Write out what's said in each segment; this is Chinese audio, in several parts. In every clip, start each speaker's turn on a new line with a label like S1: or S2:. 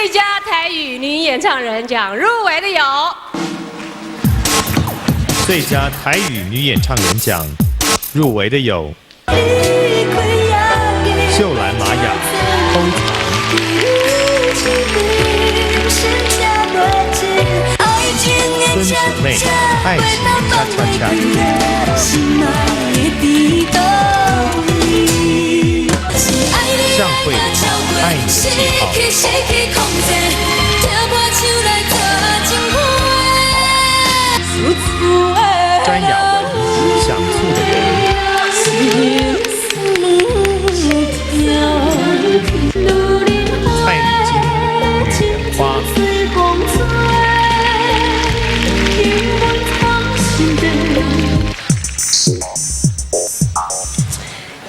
S1: 最佳台语女演唱人奖入围的有
S2: 最佳台语女演唱人奖入围的有秀兰玛雅、偷藏、孙楚妹、爱情恰恰恰。向慧琳，爱你的记号。詹雅雯，想醋的人。蔡丽菁，女人花。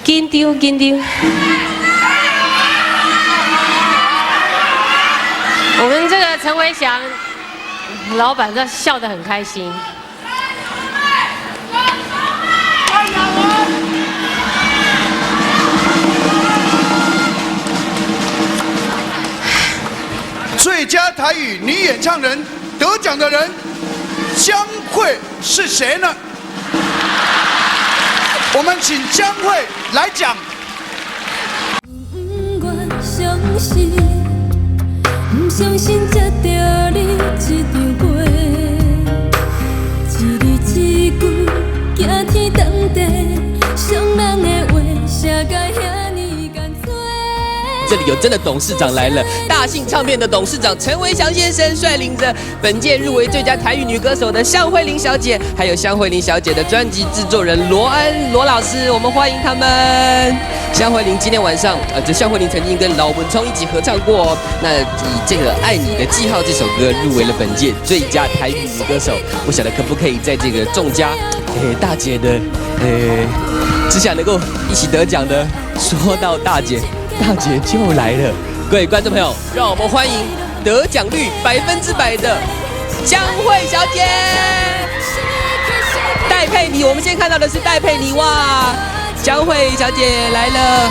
S1: 紧张紧张。我们这个陈维祥老板这笑得很开心。
S3: 最佳台语女演唱人得奖的人，江蕙是谁呢？我们请江蕙来讲。不相信才着你这场过，一字一句惊天动地，伤人的话写甲遐尼干脆。
S4: 这里有真的董事长来了，大信唱片的董事长陈维祥先生率领着本届入围最佳台语女歌手的向慧琳小姐，还有向慧琳小姐的专辑制作人罗老师，我们欢迎他们。向慧琳今天晚上，向慧琳曾经跟老文聪一起合唱过哦。那以这个《爱你的记号》这首歌入围了本届最佳台语女歌手，不晓得可不可以在这个众家大姐的只想能够一起得奖的，说到大姐就来了。各位观众朋友，让我们欢迎得奖率100%的江蕙小姐。戴佩妮，我们先看到的是戴佩妮哇，江蕙小姐来了。